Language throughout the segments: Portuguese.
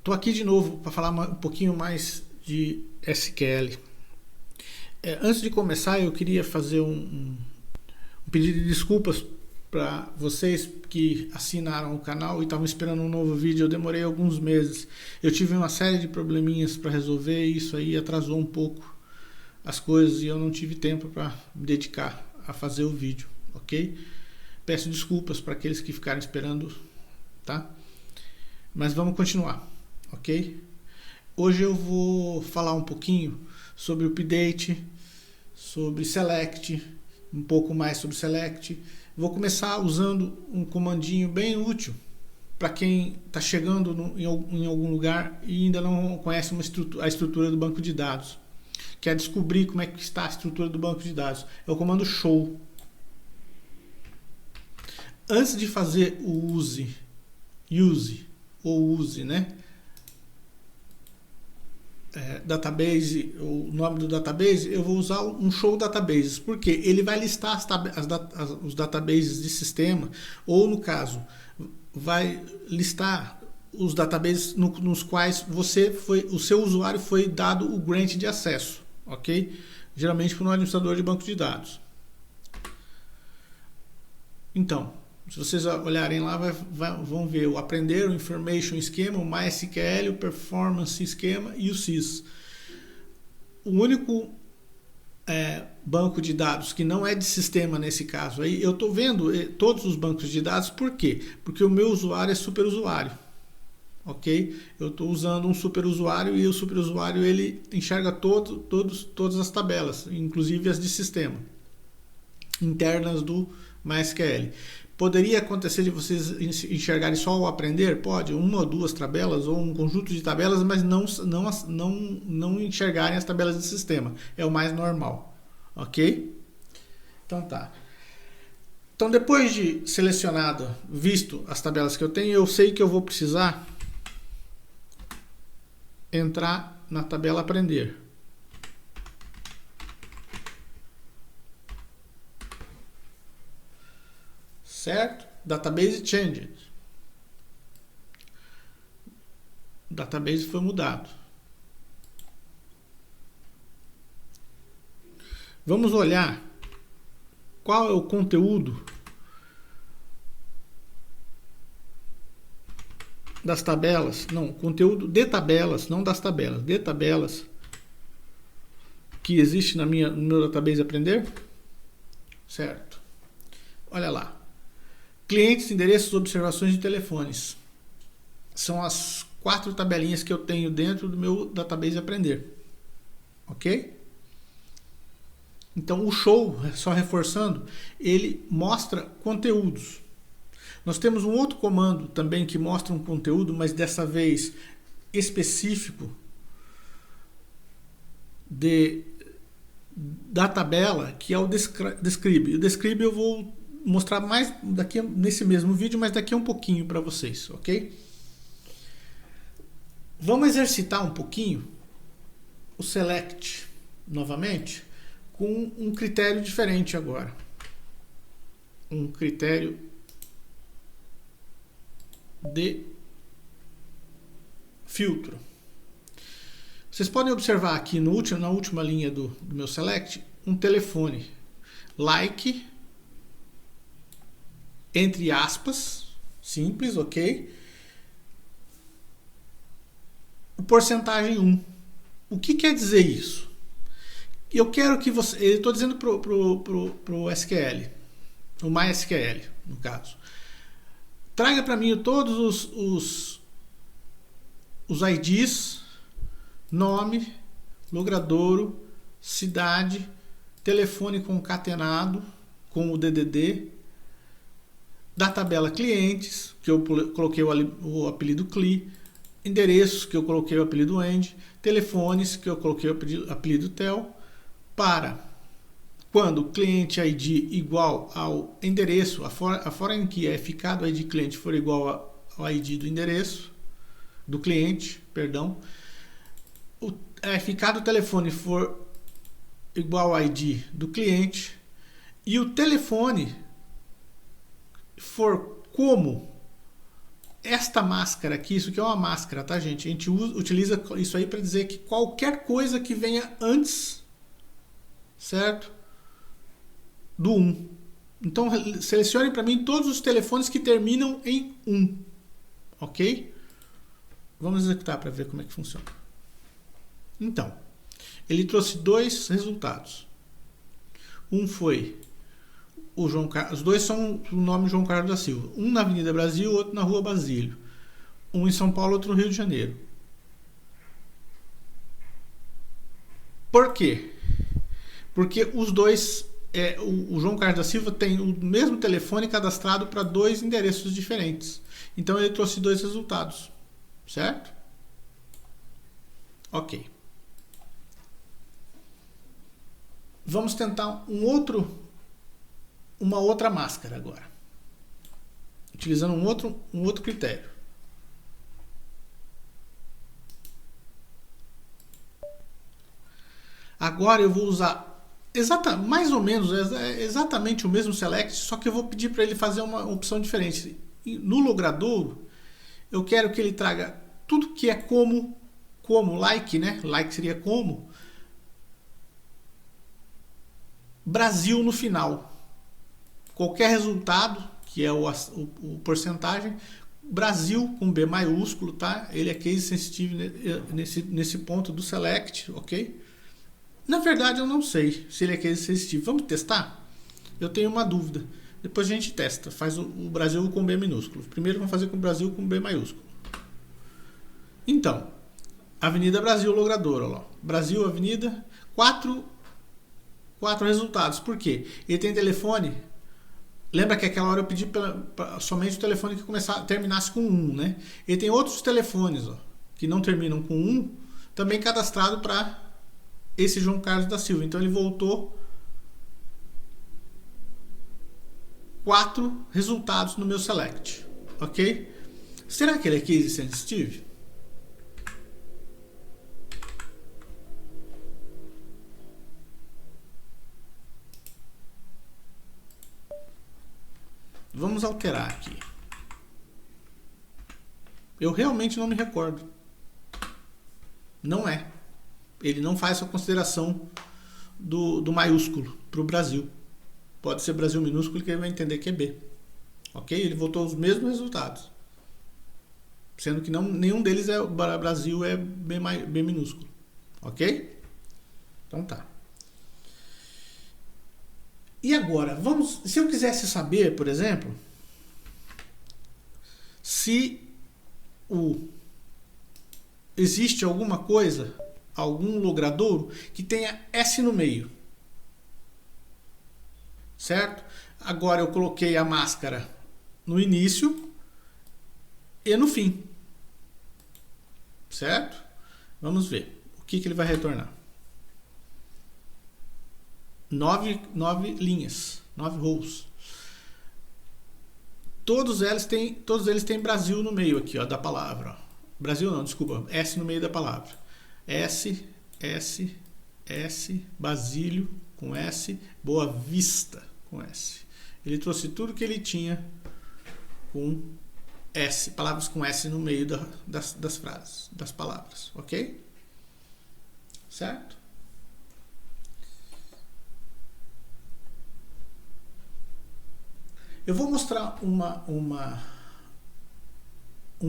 Estou aqui de novo para falar um pouquinho mais de SQL. Antes de começar, eu queria fazer um pedido de desculpas para vocês que assinaram o canal e estavam esperando um novo vídeo. Eu demorei alguns meses. Eu tive uma série de probleminhas para resolver e isso aí atrasou um pouco as coisas e eu não tive tempo para me dedicar a fazer o vídeo, ok? Peço desculpas para aqueles que ficaram esperando, tá? Mas vamos continuar, ok? Hoje eu vou falar um pouquinho sobre update, sobre select, um pouco mais sobre select. Vou começar usando um comandinho bem útil para quem está chegando em algum lugar e ainda não conhece a estrutura do banco de dados. Quer descobrir como é que está a estrutura do banco de dados. É o comando show. Antes de fazer o use, né? Database, o nome do database, eu vou usar um show databases, porque ele vai listar os databases de sistema, ou no caso, vai listar os databases nos quais o seu usuário foi dado o grant de acesso, ok? Geralmente por um administrador de banco de dados. Então, se vocês olharem lá, vão ver o Aprender, o Information Schema, o MySQL, o Performance Schema e o SYS. O único banco de dados que não é de sistema nesse caso aí, eu estou vendo todos os bancos de dados, por quê? Porque o meu usuário é superusuário, ok? Eu estou usando um superusuário e o superusuário ele enxerga todas as tabelas, inclusive as de sistema, internas do MySQL. Poderia acontecer de vocês enxergarem só o aprender? Pode, uma ou duas tabelas ou um conjunto de tabelas, mas não enxergarem as tabelas de sistema. É o mais normal, ok? Então tá. Então depois de selecionado, visto as tabelas que eu tenho, eu sei que eu vou precisar entrar na tabela aprender. Certo? Database changed. Database foi mudado. Vamos olhar qual é o conteúdo das tabelas. Não, conteúdo de tabelas, não das tabelas. De tabelas que existe no meu database aprender. Certo? Olha lá. Clientes, endereços, observações de telefones. São as 4 tabelinhas que eu tenho dentro do meu database aprender. Ok? Então o show, só reforçando, ele mostra conteúdos. Nós temos um outro comando também que mostra um conteúdo, mas dessa vez específico da tabela, que é o describe. O describe eu vou mostrar mais nesse mesmo vídeo, mas daqui a um pouquinho para vocês, ok? Vamos exercitar um pouquinho o select novamente com um critério diferente agora. Um critério de filtro. Vocês podem observar aqui na última linha do meu select um telefone like, entre aspas, simples, ok? O porcentagem 1. O que quer dizer isso? Eu quero que você... Eu estou dizendo pro SQL, o MySQL, no caso. Traga para mim todos os IDs, nome, logradouro, cidade, telefone concatenado com o DDD, da tabela clientes, que eu coloquei o apelido CLI, endereços, que eu coloquei o apelido END, telefones, que eu coloquei o apelido TEL, para quando o cliente ID igual ao endereço, a foreign key é ficado ID cliente for igual ao ID do endereço, do cliente, perdão, o ficado telefone for igual ao ID do cliente e o telefone for como esta máscara aqui, isso aqui é uma máscara, tá, gente? A gente utiliza isso aí para dizer que qualquer coisa que venha antes, certo? Do 1. Então, selecione para mim todos os telefones que terminam em 1, ok? Vamos executar para ver como é que funciona. Então, ele trouxe dois resultados. Um foi o João Carlos, os dois são o nome João Carlos da Silva. Um na Avenida Brasil, outro na Rua Basílio. Um em São Paulo, outro no Rio de Janeiro. Por quê? Porque os dois, o João Carlos da Silva tem o mesmo telefone cadastrado para dois endereços diferentes. Então ele trouxe dois resultados, certo? Ok. Vamos tentar uma outra máscara agora, utilizando um outro critério. Agora eu vou usar mais ou menos exatamente o mesmo select, só que eu vou pedir para ele fazer uma opção diferente. No logradouro, eu quero que ele traga tudo que é como like, né? Like seria como Brasil no final. Qualquer resultado, que é o porcentagem, Brasil com B maiúsculo, tá? Ele é case sensitive nesse ponto do select, ok? Na verdade, eu não sei se ele é case sensitive. Vamos testar? Eu tenho uma dúvida. Depois a gente testa. Faz o Brasil com B minúsculo. Primeiro vamos fazer com o Brasil com B maiúsculo. Então, Avenida Brasil Logrador, ó. Brasil, Avenida, quatro resultados. Por quê? Ele tem telefone. Lembra que aquela hora eu pedi somente o telefone que terminasse com 1, né? Ele tem outros telefones, ó, que não terminam com 1, também cadastrado para esse João Carlos da Silva. Então ele voltou 4 resultados no meu select, ok? Será que ele é case sensitive? Vamos alterar aqui. Eu realmente não me recordo. Não é. Ele não faz essa consideração do maiúsculo para o Brasil. Pode ser Brasil minúsculo que ele vai entender que é B. Ok? Ele voltou os mesmos resultados. Sendo que nenhum deles é Brasil, é B minúsculo. Ok? Então tá. E agora, se eu quisesse saber, por exemplo, se existe alguma coisa, algum logradouro que tenha S no meio. Certo? Agora eu coloquei a máscara no início e no fim. Certo? Vamos ver o que ele vai retornar. 9 linhas, 9 rows. Todos eles têm Brasil no meio aqui, ó, da palavra. Ó. Brasil não, desculpa, S no meio da palavra. S, Basílio com S, Boa Vista com S. Ele trouxe tudo que ele tinha com S, palavras com S no meio das frases, das palavras, ok? Certo? Eu vou mostrar um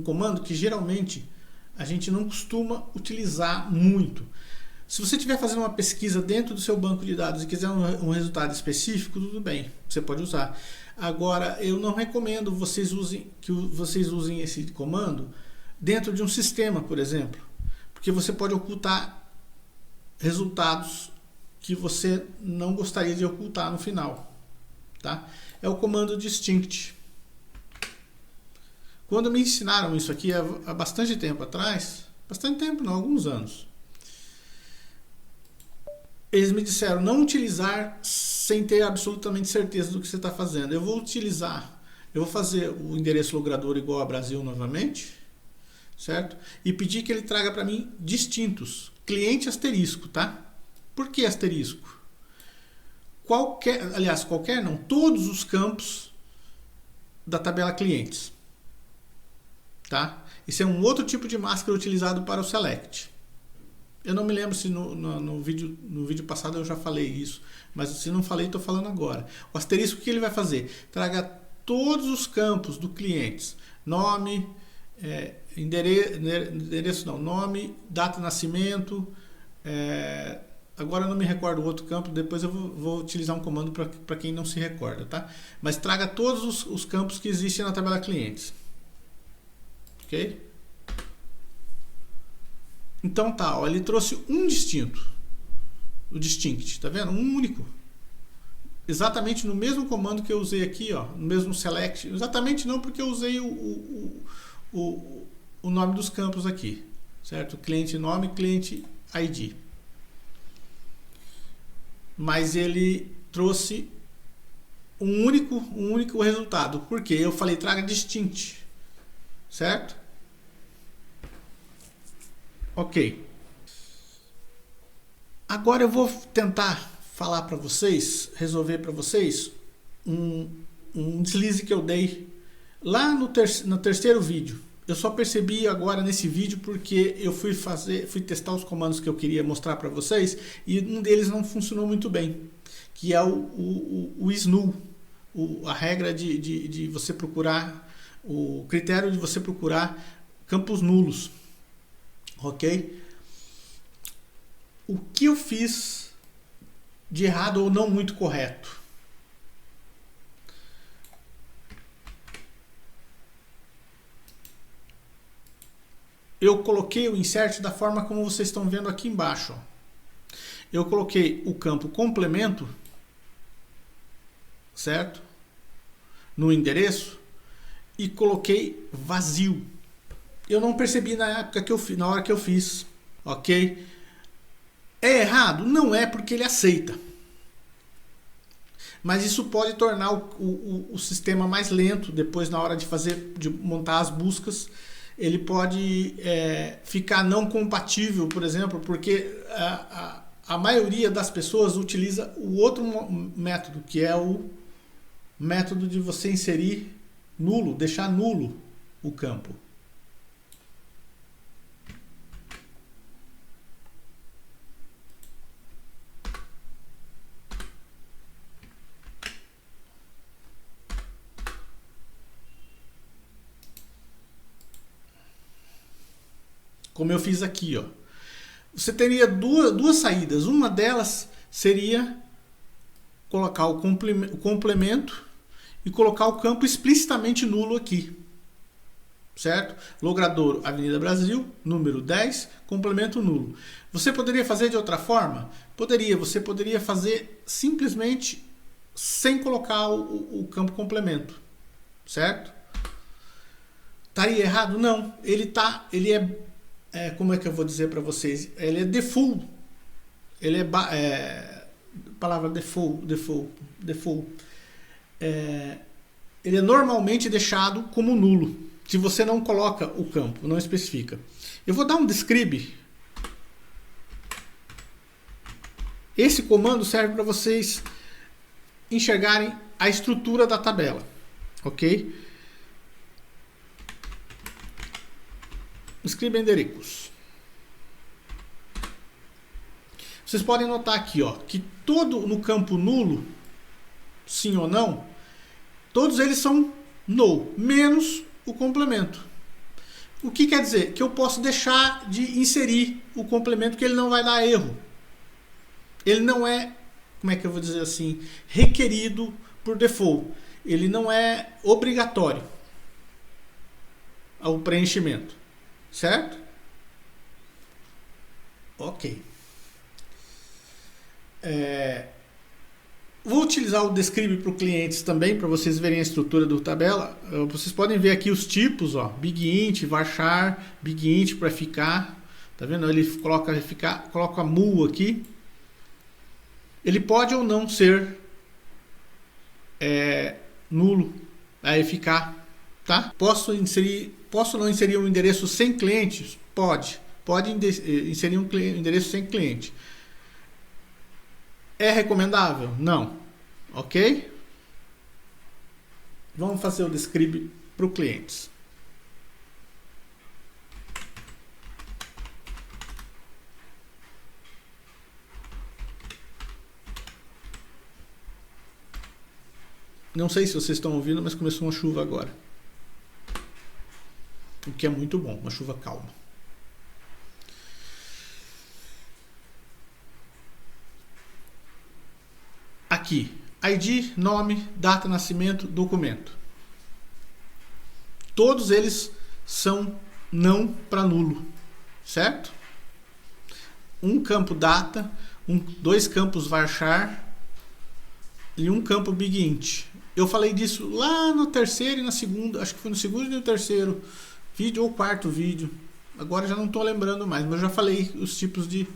comando que geralmente a gente não costuma utilizar muito. Se você estiver fazendo uma pesquisa dentro do seu banco de dados e quiser um resultado específico, tudo bem, você pode usar. Agora, eu não recomendo que vocês usem esse comando dentro de um sistema, por exemplo, porque você pode ocultar resultados que você não gostaria de ocultar no final, tá? É o comando distinct. Quando me ensinaram isso aqui há bastante tempo atrás, bastante tempo não, alguns anos, eles me disseram não utilizar sem ter absolutamente certeza do que você está fazendo. Eu vou fazer o endereço logrador igual a Brasil novamente, certo? E pedir que ele traga para mim distintos, cliente asterisco, tá? Por que asterisco? Qualquer não, todos os campos da tabela clientes. tá? Isso é um outro tipo de máscara utilizado para o select. Eu não me lembro se no vídeo passado eu já falei isso, mas se não falei, estou falando agora. O asterisco, o que ele vai fazer? Traga todos os campos do cliente, nome, endereço não, nome, data de nascimento, agora eu não me recordo o outro campo, depois eu vou utilizar um comando para quem não se recorda, tá? Mas traga todos os campos que existem na tabela clientes. Ok? Então tá, ó, ele trouxe um distinto, o distinct, tá vendo? Um único. Exatamente no mesmo comando que eu usei aqui, ó, no mesmo select. Exatamente não, porque eu usei o nome dos campos aqui, certo? Cliente nome, cliente ID. Mas ele trouxe um único resultado. Por quê? Eu falei traga distinct, certo? Ok. Agora eu vou tentar falar para vocês, resolver para vocês um deslize que eu dei lá no terceiro vídeo. Eu só percebi agora nesse vídeo porque eu fui testar os comandos que eu queria mostrar para vocês e um deles não funcionou muito bem, que é o snull, a regra de você procurar, o critério de você procurar campos nulos. Ok? O que eu fiz de errado ou não muito correto? Eu coloquei o insert da forma como vocês estão vendo aqui embaixo. Eu coloquei o campo complemento, certo? No endereço e coloquei vazio. Eu não percebi na época que eu fiz, na hora que eu fiz, ok? É errado? Não é, porque ele aceita. Mas isso pode tornar o sistema mais lento depois na hora de montar as buscas. Ele pode ficar não compatível, por exemplo, porque a maioria das pessoas utiliza o outro método, que é o método de você inserir nulo, deixar nulo o campo. Como eu fiz aqui, ó. Você teria duas saídas. Uma delas seria colocar o complemento e colocar o campo explicitamente nulo aqui. Certo? Logradouro Avenida Brasil, número 10, complemento nulo. Você poderia fazer de outra forma? Poderia. Você poderia fazer simplesmente sem colocar o campo complemento. Certo? Estaria errado? Não. Ele como é que eu vou dizer para vocês? Ele é default. Ele palavra default. Ele é normalmente deixado como nulo, se você não coloca o campo, não especifica. Eu vou dar um describe. Esse comando serve para vocês enxergarem a estrutura da tabela, ok? Escreva endereços. Vocês podem notar aqui, ó, que todo no campo nulo, sim ou não, todos eles são null, menos o complemento. O que quer dizer? Que eu posso deixar de inserir o complemento, que ele não vai dar erro. Ele não é, como é que eu vou dizer assim, requerido por default. Ele não é obrigatório ao preenchimento. Certo? Ok. Vou utilizar o describe para os clientes também, para vocês verem a estrutura do tabela. Vocês podem ver aqui os tipos, ó, big int, varchar, big int para ficar. Tá vendo? Ele coloca mul aqui. Ele pode ou não ser nulo, aí ficar, tá? Posso não inserir um endereço sem clientes? Pode inserir um endereço sem cliente. É recomendável? Não. Ok? Vamos fazer o describe para os clientes. Não sei se vocês estão ouvindo, mas começou uma chuva agora. O que é muito bom, uma chuva calma. Aqui, ID, nome, data de nascimento, documento. Todos eles são não para nulo, certo? Um campo data, dois campos varchar e um campo bigint. Eu falei disso lá no terceiro e na segunda, acho que foi no segundo e no terceiro vídeo ou quarto vídeo. Agora já não estou lembrando mais, mas eu já falei os tipos de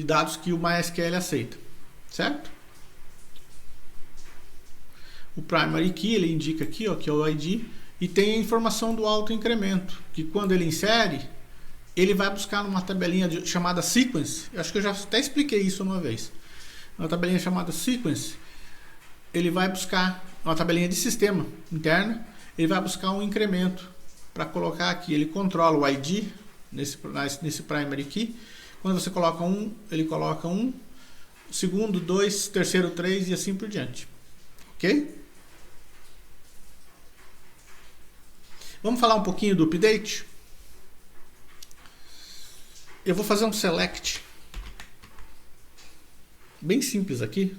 dados que o MySQL aceita, certo? O primary key, ele indica aqui, ó, que é o ID, e tem a informação do autoincremento, que quando ele insere, ele vai buscar numa tabelinha chamada sequence. Eu acho que eu já até expliquei isso uma vez. Uma tabelinha chamada sequence, ele vai buscar uma tabelinha de sistema interna, ele vai buscar um incremento para colocar aqui. Ele controla o ID nesse primary key. Quando você coloca um, ele coloca um, segundo, 2, terceiro, 3 e assim por diante. Ok? Vamos falar um pouquinho do update? Eu vou fazer um select bem simples aqui.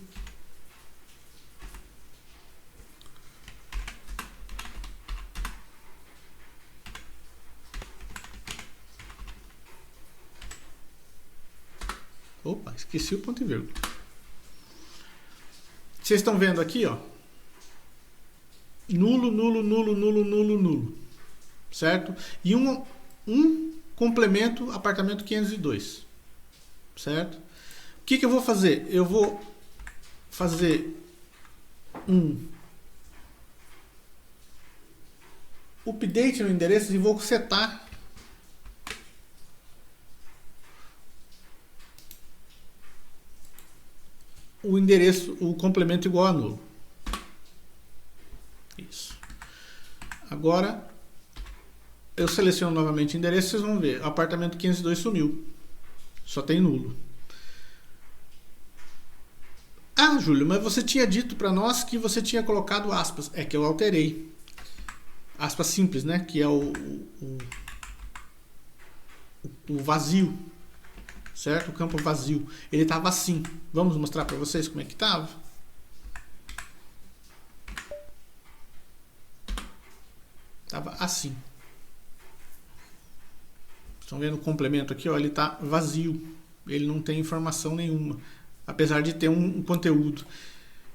Opa, esqueci o ponto e vírgula. Vocês estão vendo aqui, ó. Nulo, nulo, nulo, nulo, nulo, nulo. Certo? E um complemento apartamento 502. Certo? O que eu vou fazer? Eu vou fazer um update no endereço e vou setar o endereço, o complemento igual a nulo. Isso. Agora eu seleciono novamente o endereço, vocês vão ver, apartamento 502 sumiu. Só tem nulo. Ah, Júlio, mas você tinha dito para nós que você tinha colocado aspas. É que eu alterei. Aspas simples, né? Que é o vazio. Certo? O campo vazio. Ele estava assim. Vamos mostrar para vocês como é que estava? Estava assim. Estão vendo o complemento aqui? Ó, ele está vazio. Ele não tem informação nenhuma. Apesar de ter um conteúdo.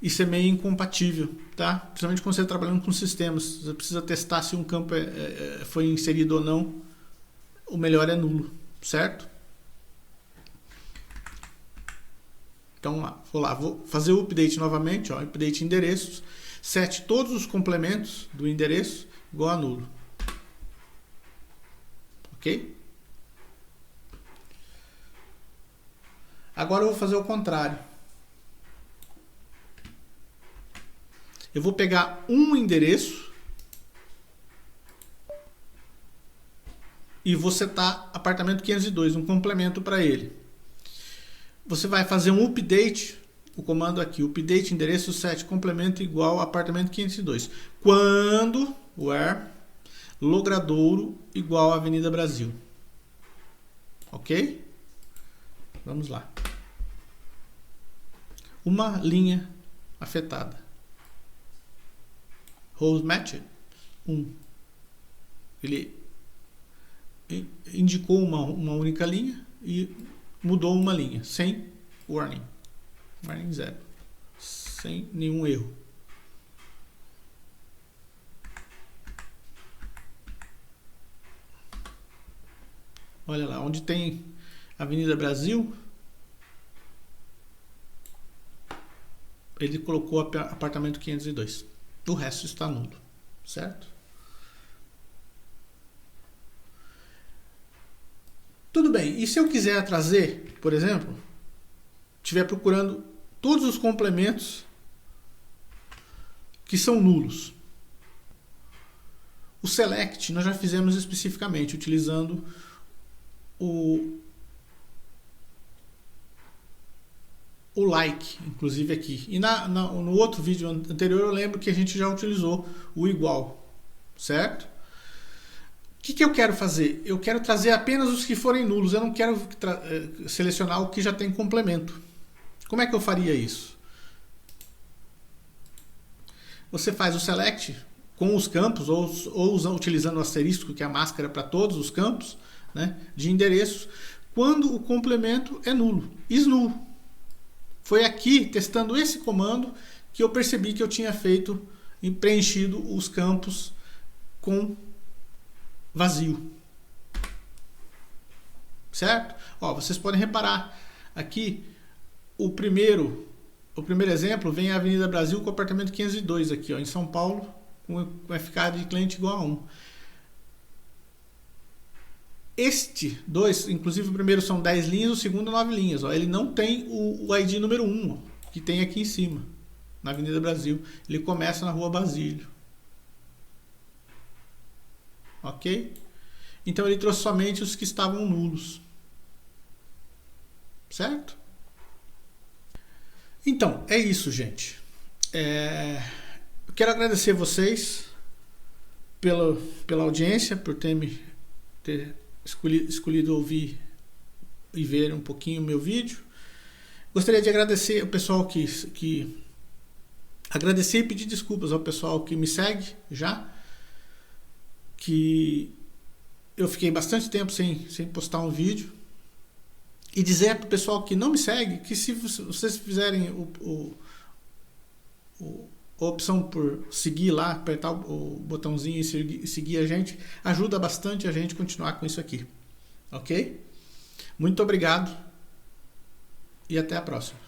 Isso é meio incompatível, tá? Principalmente quando você está trabalhando com sistemas. Você precisa testar se um campo foi inserido ou não. O melhor é nulo, certo? Então vou fazer o update novamente, ó, update endereços, sete todos os complementos do endereço igual a nulo. Ok? Agora eu vou fazer o contrário. Eu vou pegar um endereço e vou setar apartamento 502, um complemento para ele. Você vai fazer um update, o comando aqui, update endereço 7 complemento igual apartamento 502. Quando where Logradouro igual Avenida Brasil. Ok? Vamos lá. Uma linha afetada. Rows matched 1. Ele indicou uma única linha e mudou uma linha, sem warning. Warning 0. Sem nenhum erro. Olha lá, onde tem Avenida Brasil, ele colocou apartamento 502. O resto está nulo, certo? Tudo bem, e se eu quiser trazer, por exemplo, estiver procurando todos os complementos que são nulos. O select nós já fizemos especificamente, utilizando o o like, inclusive aqui. E no outro vídeo anterior eu lembro que a gente já utilizou o igual, certo? O que eu quero fazer? Eu quero trazer apenas os que forem nulos, eu não quero selecionar o que já tem complemento. Como é que eu faria isso? Você faz o select com os campos, ou utilizando o asterisco, que é a máscara para todos os campos, né, de endereços, quando o complemento é nulo, isnull. Foi aqui, testando esse comando, que eu percebi que eu tinha feito e preenchido os campos com vazio. Certo? Ó, vocês podem reparar aqui, o primeiro exemplo vem a Avenida Brasil com o apartamento 502 aqui, ó, em São Paulo, com FK de cliente igual a 1. Este 2, inclusive o primeiro são 10 linhas, o segundo 9 linhas. Ó. Ele não tem o ID número 1, ó, que tem aqui em cima, na Avenida Brasil. Ele começa na Rua Basílio. Ok? Então ele trouxe somente os que estavam nulos. Certo? Então, é isso, gente. Eu quero agradecer vocês pela audiência, por ter escolhido ouvir e ver um pouquinho o meu vídeo. Gostaria de agradecer ao pessoal agradecer e pedir desculpas ao pessoal que me segue já, que eu fiquei bastante tempo sem postar um vídeo, e dizer para o pessoal que não me segue que se vocês fizerem a opção por seguir lá, apertar o botãozinho e seguir a gente, ajuda bastante a gente a continuar com isso aqui. Ok? Muito obrigado e até a próxima.